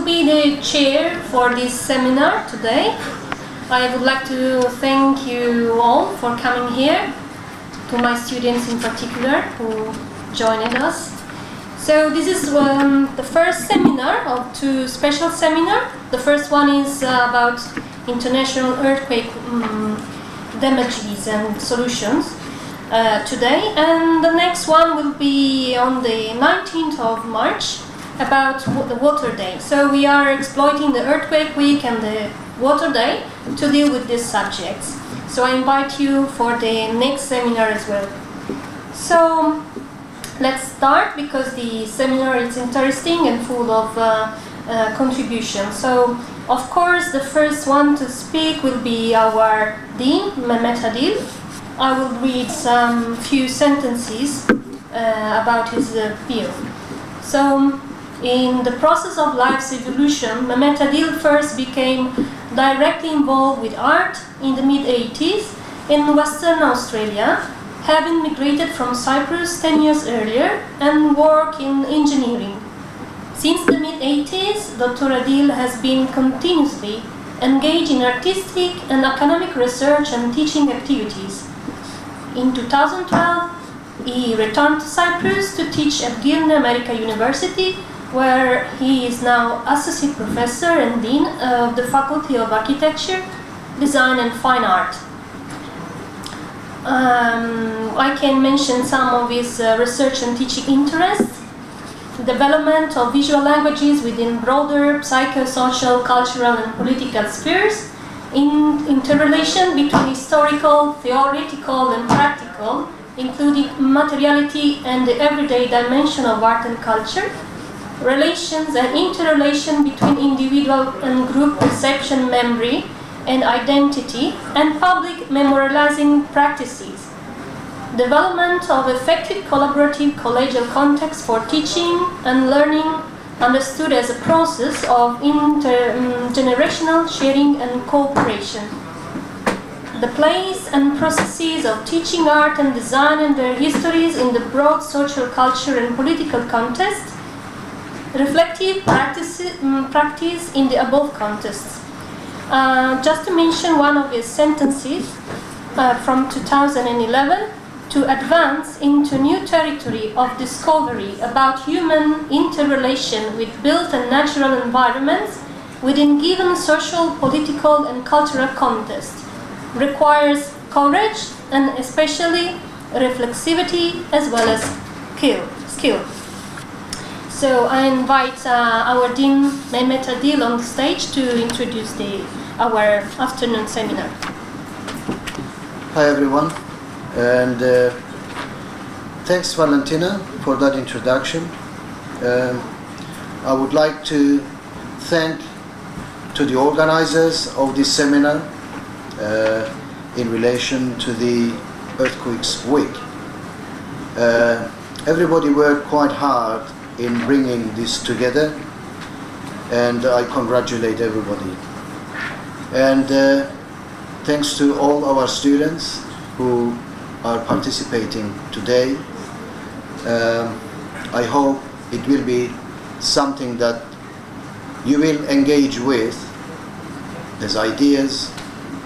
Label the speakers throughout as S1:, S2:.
S1: will be the chair for this seminar today. I would like to thank you all for coming here, to my students in particular who joined us. So this is the first seminar of two special seminars. The first one is about international earthquake damages and solutions today, and the next one will be on the 19th of March about the Water Day. So we are exploiting the Earthquake Week and the Water Day to deal with these subjects. So I invite you for the next seminar as well. So let's start, because the seminar is interesting and full of contributions. So of course the first one to speak will be our Dean, Mehmet Adil. I will read some few sentences about his view. So, in the process of life's evolution, Mehmet Adil first became directly involved with art in the mid-80s in Western Australia, having migrated from Cyprus 10 years earlier and worked in engineering. Since the mid-80s, Dr. Adil has been continuously engaged in artistic and academic research and teaching activities. In 2012, he returned to Cyprus to teach at Girne, American University, where he is now Associate Professor and Dean of the Faculty of Architecture, Design and Fine Art. I can mention some of his research and teaching interests: development of visual languages within broader psychosocial, cultural and political spheres, interrelation between historical, theoretical and practical, including materiality and the everyday dimension of art and culture, relations and interrelation between individual and group perception, memory and identity, and public memorializing practices, development of effective collaborative collegial context for teaching and learning understood as a process of intergenerational sharing and cooperation. The place and processes of teaching art and design and their histories in the broad social, culture and political context, reflective practice in the above contexts. Just to mention one of his sentences from 2011, to advance into new territory of discovery about human interrelation with built and natural environments within given social, political and cultural contexts requires courage and especially reflexivity as well as skill. So I invite our Dean Mehmet Adil on the stage to introduce our afternoon seminar.
S2: Hi everyone, and thanks Valentina for that introduction. I would like to thank to the organizers of this seminar in relation to the Earthquakes Week. Everybody worked quite hard in bringing this together, and I congratulate everybody. And thanks to all our students who are participating today. I hope it will be something that you will engage with as ideas,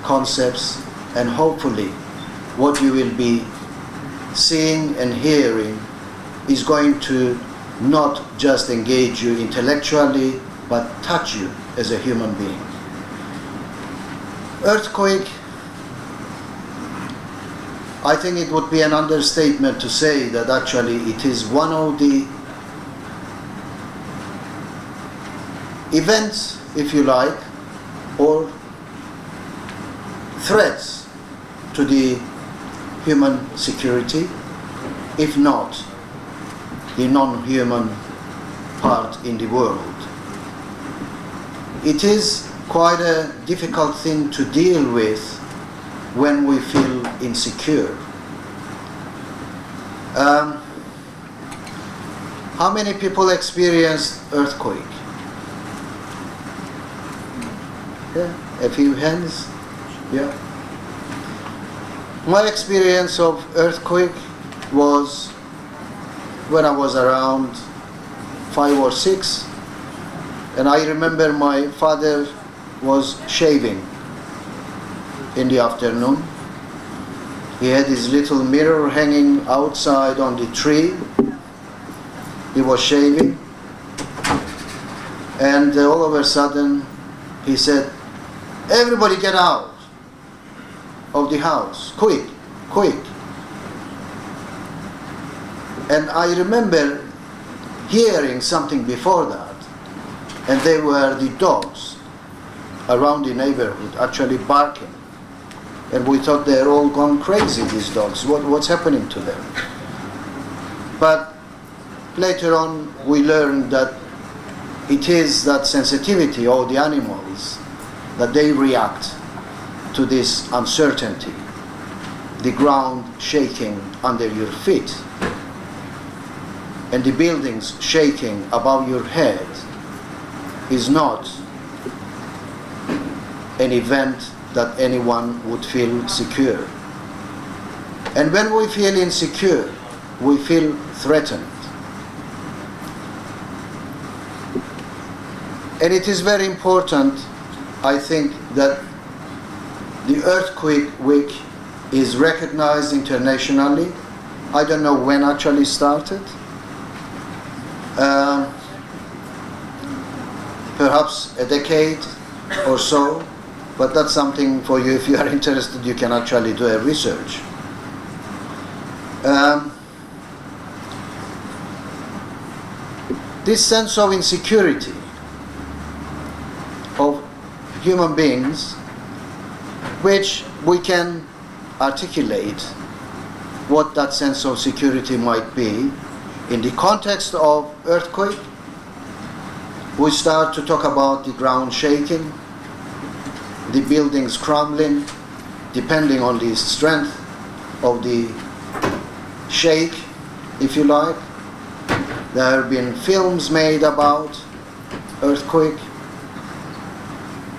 S2: concepts, and hopefully what you will be seeing and hearing is going to not just engage you intellectually, but touch you as a human being. Earthquake, I think it would be an understatement to say that actually it is one of the events, if you like, or threats to the human security, if not the non-human part in the world. It is quite a difficult thing to deal with when we feel insecure. How many people experienced earthquake? Yeah, a few hands. Yeah. My experience of earthquake was when I was around 5 or 6, And I remember my father was shaving in the afternoon. He had his little mirror hanging outside on the tree. He was shaving. And all of a sudden he said, "Everybody get out of the house, quick, quick." And I remember hearing something before that, and they were the dogs around the neighborhood actually barking. And we thought they're all gone crazy, these dogs. What's happening to them? But later on we learned that it is that sensitivity of the animals, that they react to this uncertainty, the ground shaking under your feet and the buildings shaking above your head is not an event that anyone would feel secure. And when we feel insecure, we feel threatened. And it is very important, I think, that the Earthquake Week is recognized internationally. I don't know when actually started. Perhaps a decade or so, but that's something for you. If you are interested, you can actually do a research. This sense of insecurity of human beings, which we can articulate what that sense of security might be in the context of earthquake. We start to talk about the ground shaking, the buildings crumbling, depending on the strength of the shake, if you like. There have been films made about earthquake.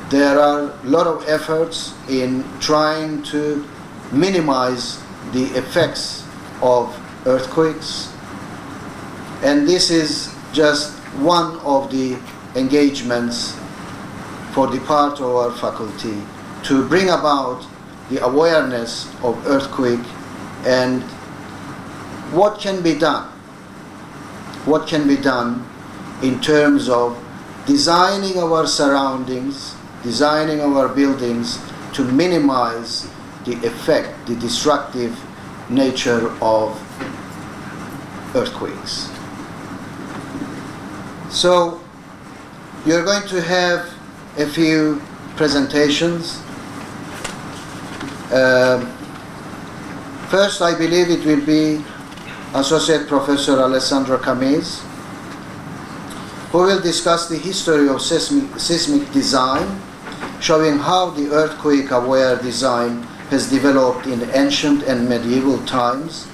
S2: There are a lot of efforts in trying to minimize the effects of earthquakes. And this is just one of the engagements for the part of our faculty to bring about the awareness of earthquake and what can be done. What can be done in terms of designing our surroundings, designing our buildings to minimize the effect, the destructive nature of earthquakes. So you're going to have a few presentations. First, I believe it will be Associate Professor Alessandro Camise, who will discuss the history of seismic design, showing how the earthquake-aware design has developed in ancient and medieval times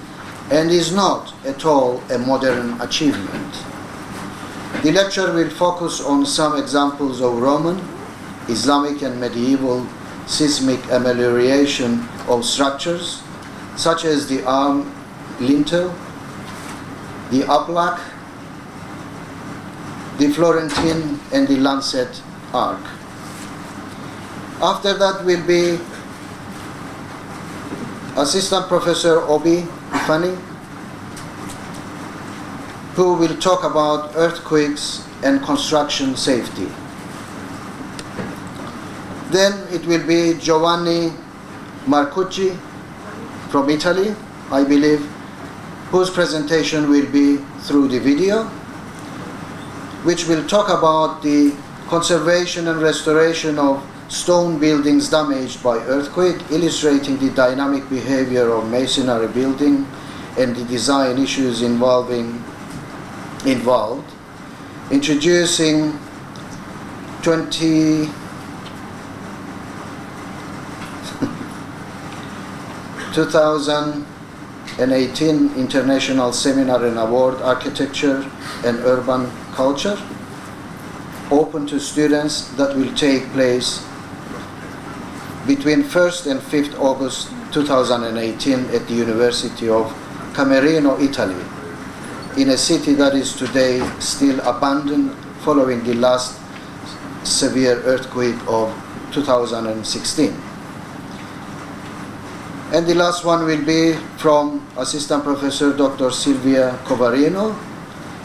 S2: and is not at all a modern achievement. The lecture will focus on some examples of Roman, Islamic and medieval seismic amelioration of structures, such as the arm lintel, the uplac, the Florentine and the lancet arc. After that will be Assistant Professor Obi Ifani, who will talk about earthquakes and construction safety. Then it will be Giovanni Marcucci from Italy, I believe, whose presentation will be through the video, which will talk about the conservation and restoration of stone buildings damaged by earthquake, illustrating the dynamic behavior of masonry building and the design issues involved, introducing 2018 International Seminar and Award, Architecture and Urban Culture, open to students, that will take place between 1st and 5th August 2018 at the University of Camerino, Italy, in a city that is today still abandoned following the last severe earthquake of 2016. And the last one will be from Assistant Professor Dr. Silvia Covarino,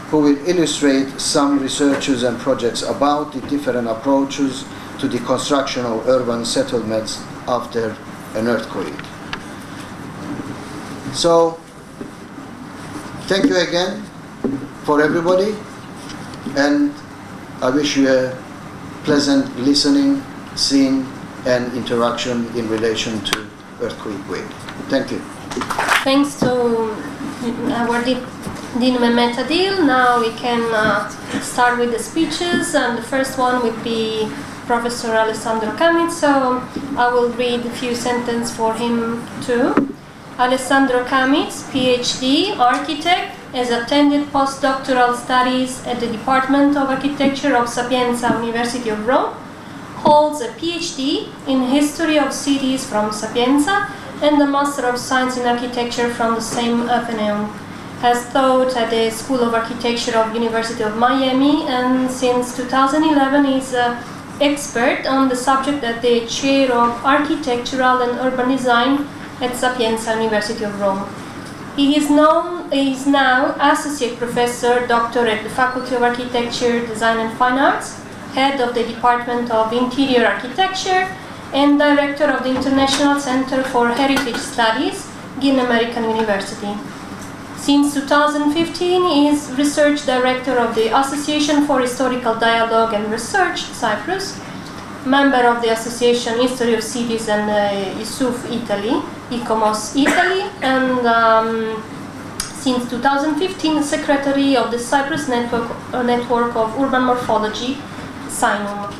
S2: who will illustrate some researches and projects about the different approaches to the construction of urban settlements after an earthquake. So, thank you again for everybody, and I wish you a pleasant listening, seeing, and interaction in relation to earthquake wave. Thank you.
S1: Thanks to our Dean Mehmet Adil. Now we can start with the speeches, and the first one will be Professor Alessandro Camitz. So I will read a few sentences for him too. Alessandro Camitz, PhD, architect, has attended postdoctoral studies at the Department of Architecture of Sapienza, University of Rome, holds a PhD in History of Cities from Sapienza and a Master of Science in Architecture from the same Atheneum. Has taught at the School of Architecture of University of Miami, and since 2011 is an expert on the subject at the Chair of Architectural and Urban Design at Sapienza, University of Rome. He is now Associate Professor, Doctor at the Faculty of Architecture, Design and Fine Arts, Head of the Department of Interior Architecture, and Director of the International Center for Heritage Studies, Girne, American University. Since 2015, he is Research Director of the Association for Historical Dialogue and Research, Cyprus, member of the Association History of Cities and ISUF Italy, ICOMOS Italy, and since 2015, Secretary of the Cyprus Network of Urban Morphology, SINUM.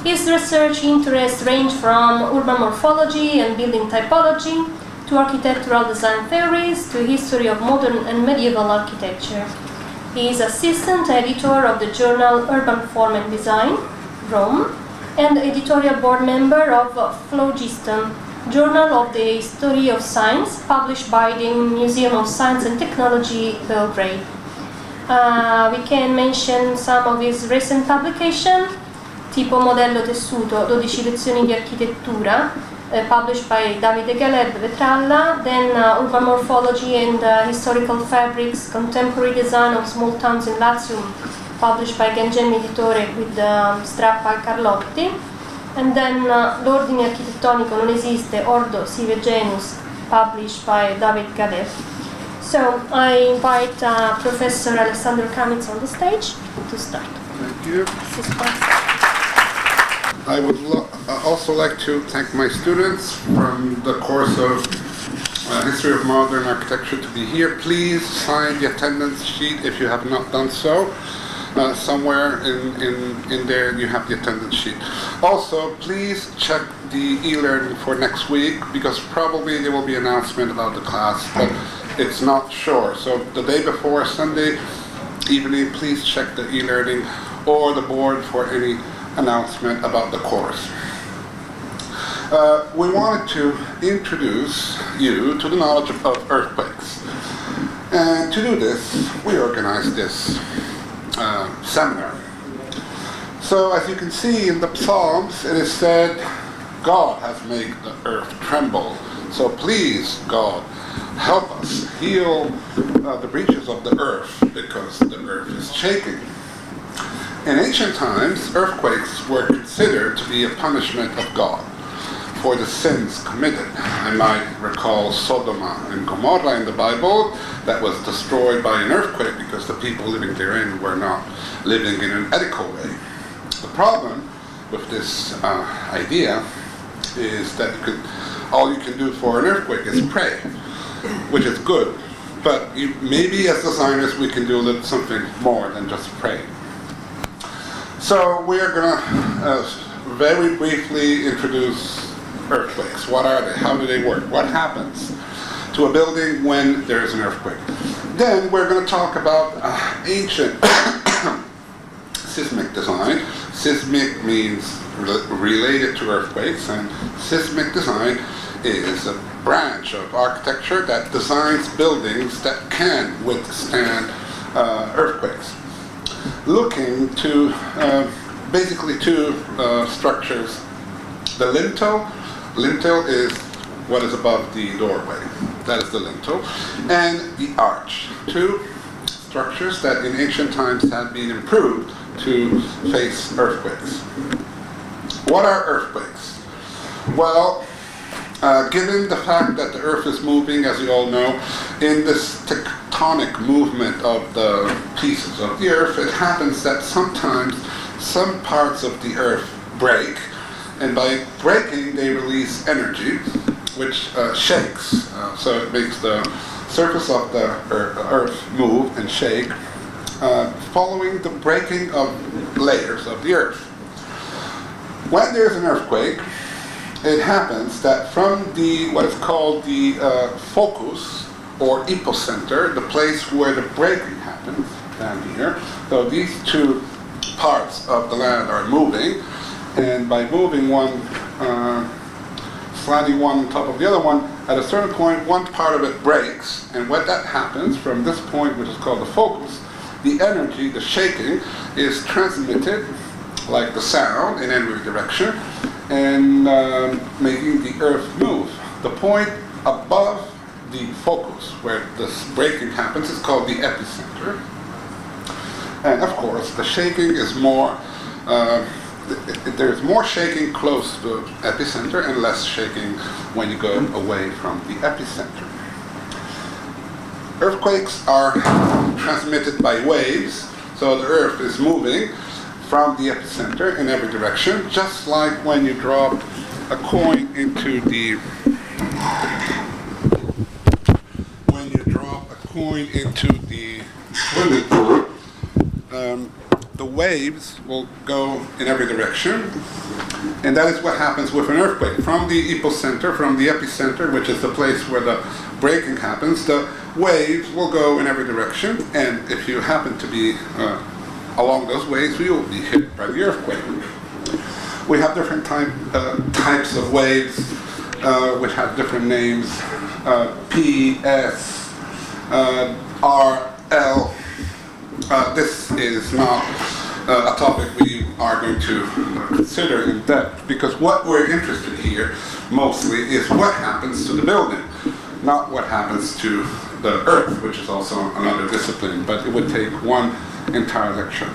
S1: His research interests range from urban morphology and building typology to architectural design theories to history of modern and medieval architecture. He is assistant editor of the journal Urban Form and Design, Rome, and editorial board member of Phlogiston, Journal of the History of Science, published by the Museum of Science and Technology, Belgrade. We can mention some of his recent publications: Tipo Modello Tessuto, 12 lezioni di architettura, published by Davide Galeb Vetralla, then Urban Morphology and Historical Fabrics, Contemporary Design of Small Towns in Latium, published by Gangemmi Editore with Strappa Carlotti, and then L'ordine architettonico non esiste, Ordo sive genus, published by David Galeb. So I invite Professor Alessandro Camitz on the stage to start.
S3: Thank you. I would also like to thank my students from the course of History of Modern Architecture to be here. Please sign the attendance sheet if you have not done so. Somewhere in there you have the attendance sheet. Also, please check the e-learning for next week, because probably there will be an announcement about the class, but it's not sure. So the day before Sunday evening, please check the e-learning or the board for any announcement about the course. We wanted to introduce you to the knowledge of earthquakes. And to do this, we organized this seminar. So as you can see in the Psalms, it is said, God has made the earth tremble. So please, God, help us heal the breaches of the earth, because the earth is shaking. In ancient times, earthquakes were considered to be a punishment of God for the sins committed. I might recall Sodom and Gomorrah in the Bible that was destroyed by an earthquake because the people living therein were not living in an ethical way. The problem with this idea is that all you can do for an earthquake is pray, which is good, but maybe as designers we can do something more than just pray. So we are going to very briefly introduce earthquakes. What are they? How do they work? What happens to a building when there is an earthquake? Then we're going to talk about ancient seismic design. Seismic means related to earthquakes, and seismic design is a branch of architecture that designs buildings that can withstand earthquakes. Looking to basically two structures. The lintel. Lintel is what is above the doorway. That is the lintel. And the arch. Two structures that in ancient times had been improved to face earthquakes. What are earthquakes? Well, given the fact that the earth is moving, as you all know, in this tectonic movement of the pieces of the earth, it happens that sometimes some parts of the earth break, and by breaking they release energy, which shakes. So it makes the surface of the earth move and shake, following the breaking of layers of the earth. When there's an earthquake, it happens that from the what is called the focus or epicenter, the place where the breaking happens down here. So these two parts of the land are moving, and by moving one, sliding one on top of the other one, at a certain point, one part of it breaks, and when that happens, from this point, which is called the focus, the energy, the shaking, is transmitted like the sound in every direction, and making the earth move. The point above the focus, where this breaking happens, is called the epicenter. And of course, the shaking is more, there's more shaking close to the epicenter and less shaking when you go away from the epicenter. Earthquakes are transmitted by waves, so the earth is moving from the epicenter in every direction, just like when you drop a coin into the swimming pool. The waves will go in every direction, and that is what happens with an earthquake. From the epicenter, from the epicenter, which is the place where the breaking happens, the waves will go in every direction, and if you happen to be along those waves, you will be hit by the earthquake. We have different types of waves, which have different names, P, S, R, L. This is not a topic we are going to consider in depth, because what we're interested here mostly is what happens to the building, not what happens to the earth, which is also another discipline, but it would take one entire lecture.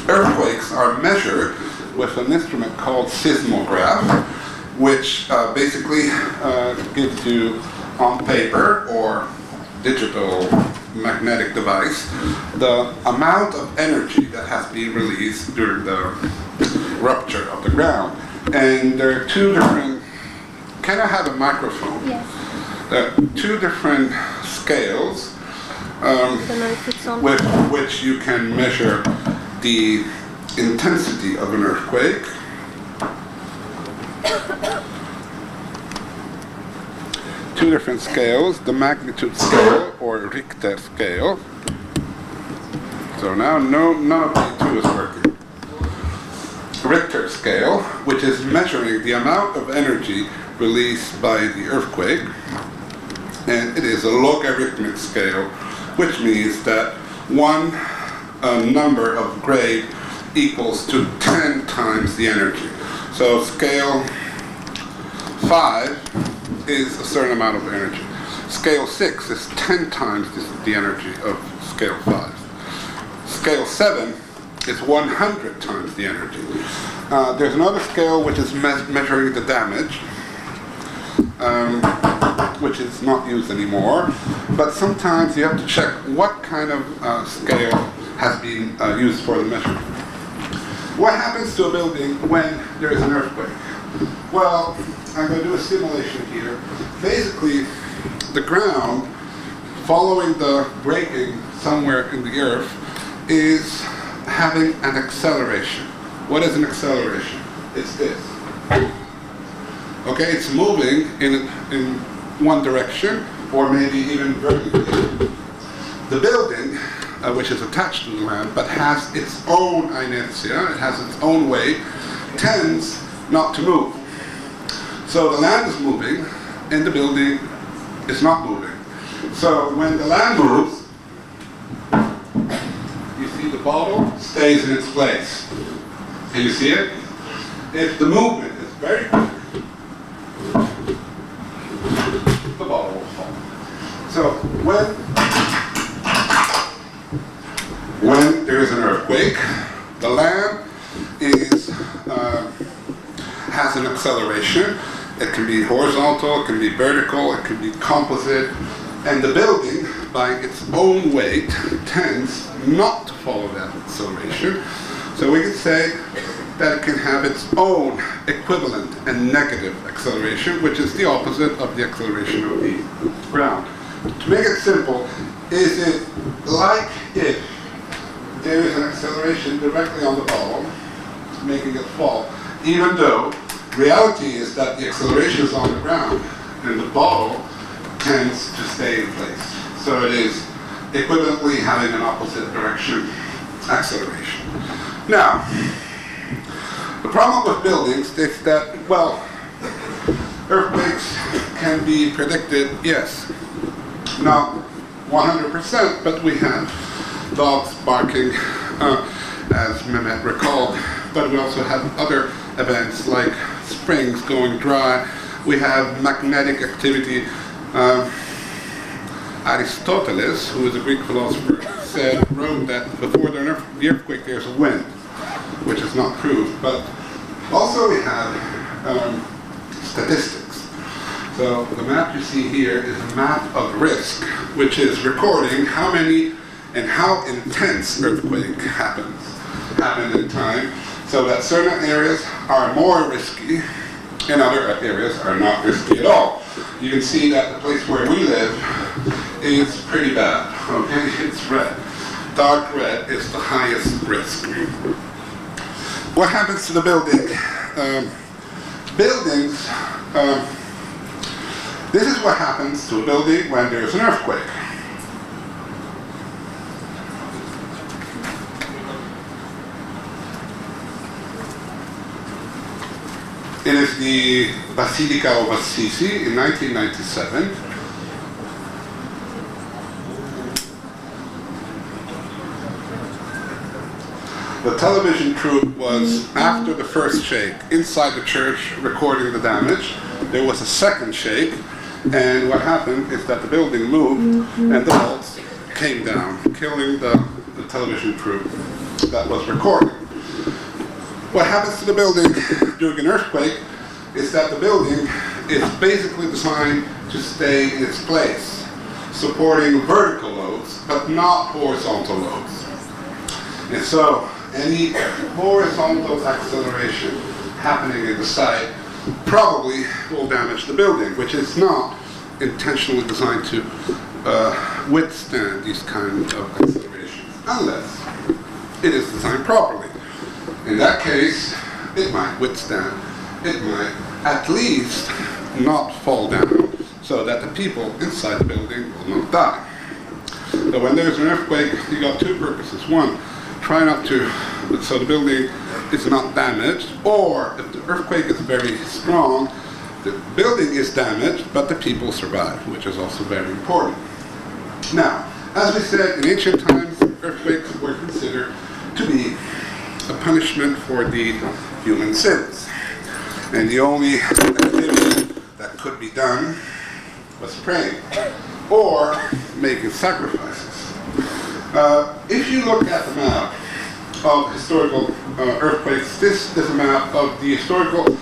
S3: Earthquakes are measured with an instrument called seismograph, which basically gives you on paper or digital magnetic device the amount of energy that has been released during the rupture of the ground. And there are two different, can I have a microphone?
S1: Yes.
S3: There are two different scales with which you can measure the intensity of an earthquake. Two different scales, the magnitude scale or Richter scale. So now none of the two is working. Richter scale, which is measuring the amount of energy released by the earthquake, and it is a logarithmic scale, which means that one number of grade equals to 10 times the energy. So scale 5 is a certain amount of energy. Scale 6 is 10 times the energy of scale 5. Scale 7 is 100 times the energy. There's another scale which is measuring the damage, which is not used anymore, but sometimes you have to check what kind of scale has been used for the measurement. What happens to a building when there is an earthquake? Well, I'm going to do a simulation here. Basically, the ground, following the breaking somewhere in the earth, is having an acceleration. What is an acceleration? It's this. Okay, it's moving in one direction, or maybe even vertically. The building, which is attached to the land, but has its own inertia, it has its own weight, tends not to move. So the land is moving, and the building is not moving. So when the land moves, you see the bottle stays in its place. Can you see it? If the movement is very quick, the bottle will fall. So when there is an earthquake, the land has an acceleration. It can be horizontal, it can be vertical, it can be composite, and the building, by its own weight, tends not to follow that acceleration. So we can say that it can have its own equivalent and negative acceleration, which is the opposite of the acceleration of the ground. To make it simple, is it like if there is an acceleration directly on the bottle, making it fall, even though reality is that the acceleration is on the ground and the bottle tends to stay in place. So it is equivalently having an opposite direction acceleration. Now, the problem with buildings is that, well, earthquakes can be predicted, yes, not 100%, but we have dogs barking, as Mehmet recalled, but we also have other events like springs going dry. We have magnetic activity. Aristoteles, who is a Greek philosopher, wrote that before the earthquake there's a wind, which is not proved. But also we have statistics. So the map you see here is a map of risk, which is recording how many and how intense earthquake happen in time, so that certain areas are more risky and other areas are not risky at all. You can see that the place where we live is pretty bad, okay? It's red. Dark red is the highest risk. What happens to the building? Buildings, this is what happens to a building when there's an earthquake. It is the Basilica of Assisi in 1997. The television crew was, after the first shake, inside the church recording the damage. There was a second shake, and what happened is that the building moved and the walls came down, killing the television crew that was recording. What happens to the building during an earthquake is that the building is basically designed to stay in its place, supporting vertical loads, but not horizontal loads. And so, any horizontal acceleration happening in the site probably will damage the building, which is not intentionally designed to withstand these kinds of accelerations, unless it is designed properly. In that case, it might withstand. It might at least not fall down so that the people inside the building will not die. So when there's an earthquake, you got two purposes. One, try not to, so the building is not damaged, or if the earthquake is very strong, the building is damaged, but the people survive, which is also very important. Now, as we said, in ancient times, earthquakes were considered to be a punishment for the human sins. And the only activity that could be done was praying or making sacrifices. If you look at the map of historical earthquakes, this is a map of the historical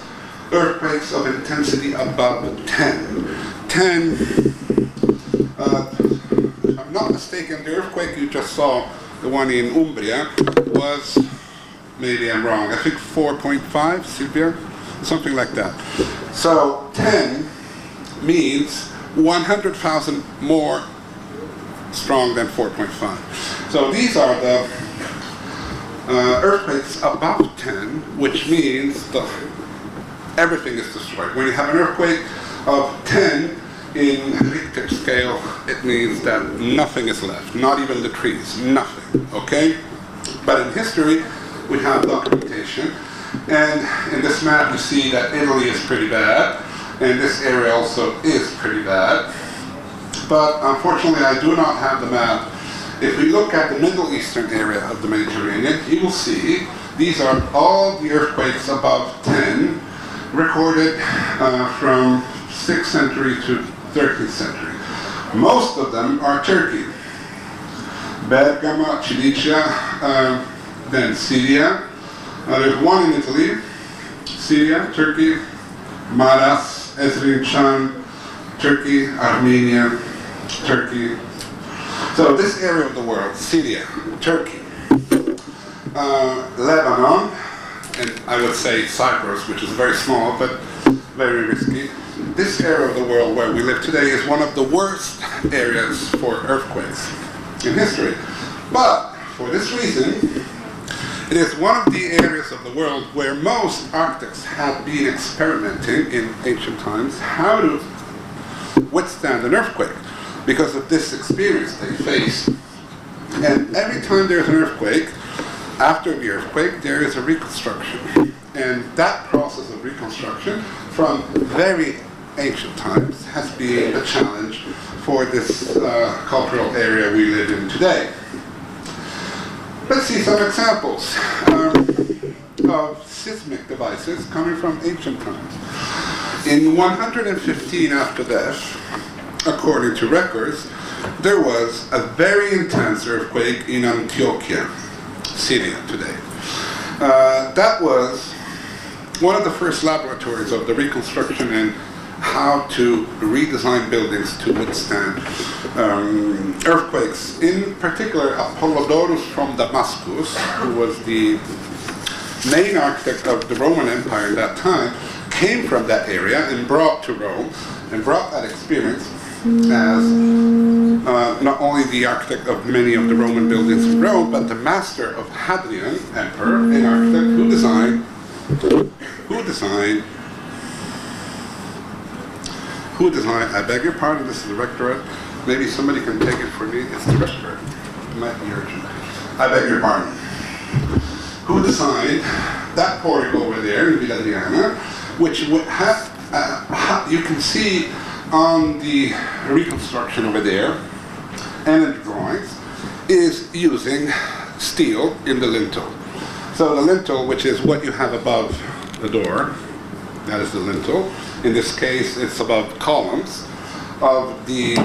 S3: earthquakes of intensity above 10. 10, if I'm not mistaken, the earthquake you just saw, the one in Umbria, was, maybe I'm wrong, I think 4.5, Silvia? Something like that. So 10 means 100,000 more strong than 4.5. So these are the earthquakes above 10, which means everything is destroyed. When you have an earthquake of 10 in Richter scale, it means that nothing is left, not even the trees, nothing, okay? But in history, we have documentation, and in this map you see that Italy is pretty bad, and this area also is pretty bad. But unfortunately, I do not have the map. If we look at the Middle Eastern area of the Mediterranean, you will see These are all the earthquakes above 10 recorded from 6th century to 13th century. Most of them are Turkey. Bergamo, Cilicia, then Syria. There's one in Italy, Syria, Turkey, Maras, Ezrincan, Turkey, Armenia, Turkey. So this area of the world, Syria, Turkey, Lebanon, and I would say Cyprus, which is very small but very risky. This area of the world where we live today is one of the worst areas for earthquakes in history. But for this reason, it is one of the areas of the world where most architects have been experimenting in ancient times how to withstand an earthquake because of this experience they faced. And every time there's an earthquake, after the earthquake, there is a reconstruction. And that process of reconstruction from very ancient times has been a challenge for this cultural area we live in today. Let's see some examples of seismic devices coming from ancient times. In 115 after death, according to records, there was a very intense earthquake in Antioquia, Syria today. That was one of the first laboratories of the reconstruction and how to redesign buildings to withstand earthquakes. In particular, Apollodorus from Damascus, who was the main architect of the Roman Empire in that time, came from that area and brought to Rome, and brought that experience as not only the architect of many of the Roman buildings in Rome, but the master of Hadrian, emperor and architect, who designed, I beg your pardon, this is the rectorate. Maybe somebody can take it for me. It's the rectorate. It might be urgent. I beg your pardon. Who designed that portico over there in Villa Adriana, which would have, you can see on the reconstruction over there and in the drawings, is using steel in the lintel. So the lintel, which is what you have above the door, that is the lintel. In this case, it's above columns of the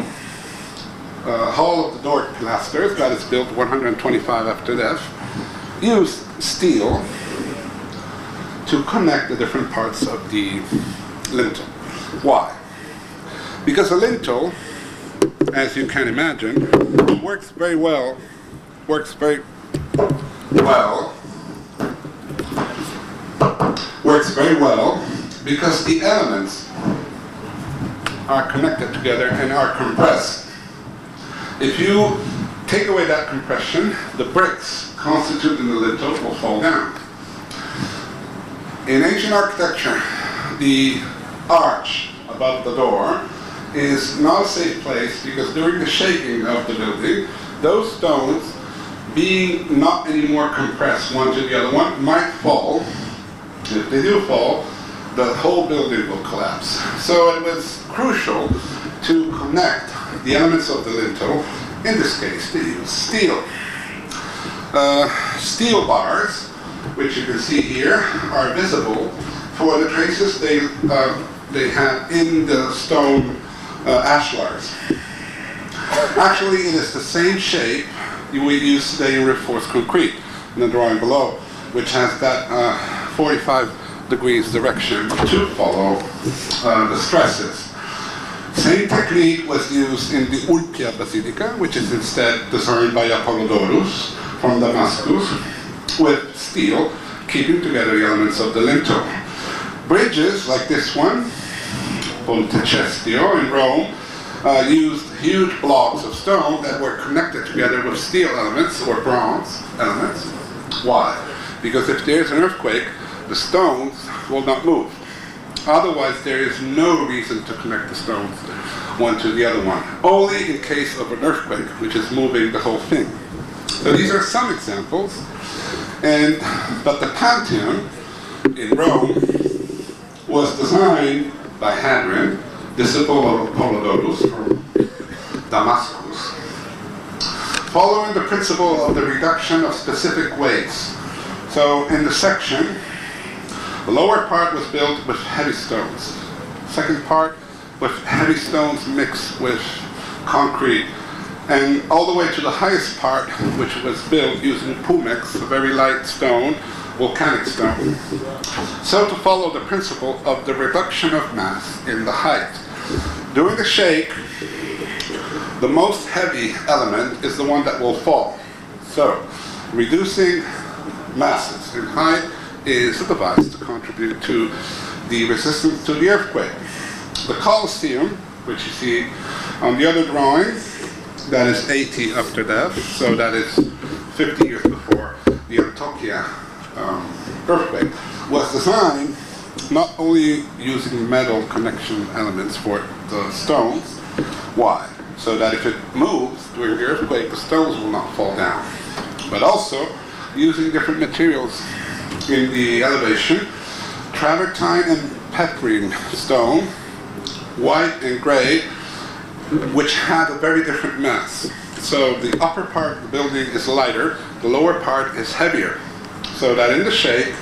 S3: hall of the Doric pilasters that is built 125 after death, used steel to connect the different parts of the lintel. Why? Because a lintel, as you can imagine, works very well because the elements are connected together and are compressed. If you take away that compression, the bricks constituting the lintel will fall down. In ancient architecture, the arch above the door is not a safe place because during the shaking of the building, those stones, being not anymore compressed one to the other one, might fall. If they do fall, the whole building will collapse. So it was crucial to connect the elements of the lintel, in this case, to use steel. Steel bars, which you can see here, are visible for the traces they have in the stone ashlars. Actually, it is the same shape we use today in reinforced concrete in the drawing below, which has that 45 degrees direction to follow the stresses. Same technique was used in the Ulpia Basilica, which is instead designed by Apollodorus from Damascus, with steel keeping together the elements of the lintel. Bridges like this one, Ponte Cestio in Rome, used huge blocks of stone that were connected together with steel elements or bronze elements. Why? Because if there's an earthquake, the stones will not move. Otherwise, there is no reason to connect the stones one to the other one. Only in case of an earthquake, which is moving the whole thing. So these are some examples. But the Pantheon in Rome was designed by Hadrian, disciple of Apollodorus from Damascus, following the principle of the reduction of specific weights. So in the section, the lower part was built with heavy stones. Second part with heavy stones mixed with concrete. And all the way to the highest part, which was built using pumice, a very light stone, volcanic stone. So to follow the principle of the reduction of mass in the height. During the shake, the most heavy element is the one that will fall. So reducing masses in height is a device to contribute to the resistance to the earthquake. The Colosseum, which you see on the other drawing, that is 80 after death, so that is 50 years before the Antakya earthquake, was designed not only using metal connection elements for the stones. Why? So that if it moves during the earthquake, the stones will not fall down. But also using different materials in the elevation, travertine and petrine stone, white and gray, which have a very different mass. So the upper part of the building is lighter, the lower part is heavier. So that in the shake,